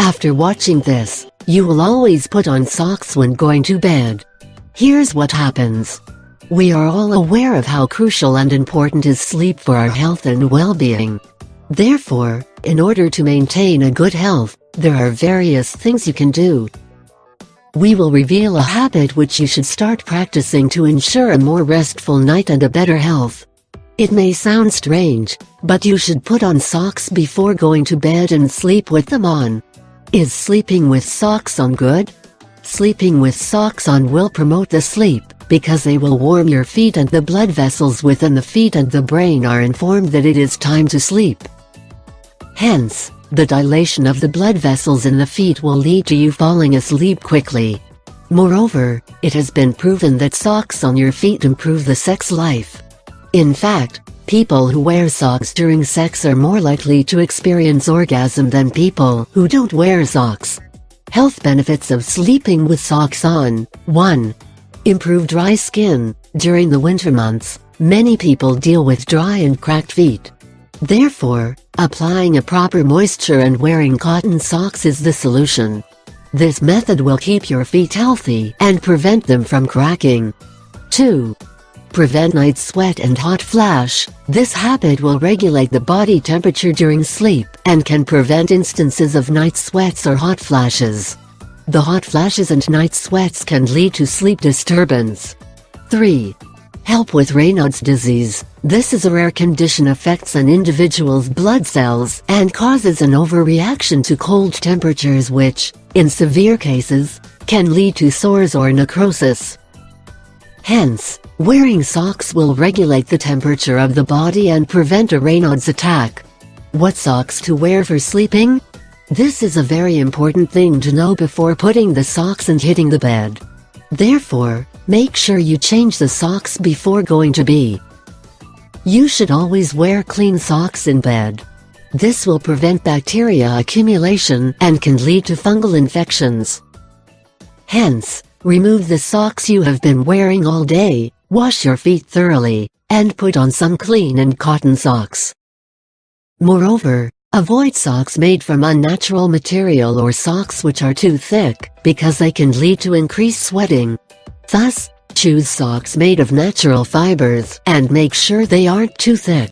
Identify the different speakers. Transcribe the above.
Speaker 1: After watching this, you will always put on socks when going to bed. Here's what happens. We are all aware of how crucial and important is sleep for our health and well-being. Therefore, in order to maintain a good health, there are various things you can do. We will reveal a habit which you should start practicing to ensure a more restful night and a better health. It may sound strange, but you should put on socks before going to bed and sleep with them on. Is sleeping with socks on good? Sleeping with socks on will promote the sleep, because they will warm your feet and the blood vessels within the feet and the brain are informed that it is time to sleep. Hence, the dilation of the blood vessels in the feet will lead to you falling asleep quickly. Moreover, it has been proven that socks on your feet improve the sex life. In fact, people who wear socks during sex are more likely to experience orgasm than people who don't wear socks. Health benefits of sleeping with socks on. 1. Improve dry skin. During the winter months, many people deal with dry and cracked feet. Therefore, applying a proper moisture and wearing cotton socks is the solution. This method will keep your feet healthy and prevent them from cracking. 2. Prevent night sweat and hot flash. This habit will regulate the body temperature during sleep and can prevent instances of night sweats or hot flashes. The hot flashes and night sweats can lead to sleep disturbance. 3. Help with Raynaud's disease. This is a rare condition affects an individual's blood cells and causes an overreaction to cold temperatures which, in severe cases, can lead to sores or necrosis. Hence, wearing socks will regulate the temperature of the body and prevent a Raynaud's attack. What socks to wear for sleeping? This is a very important thing to know before putting the socks and hitting the bed. Therefore, make sure you change the socks before going to bed. You should always wear clean socks in bed. This will prevent bacteria accumulation and can lead to fungal infections. Hence, remove the socks you have been wearing all day, wash your feet thoroughly, and put on some clean and cotton socks. Moreover, avoid socks made from unnatural material or socks which are too thick, because they can lead to increased sweating. Thus, choose socks made of natural fibers and make sure they aren't too thick.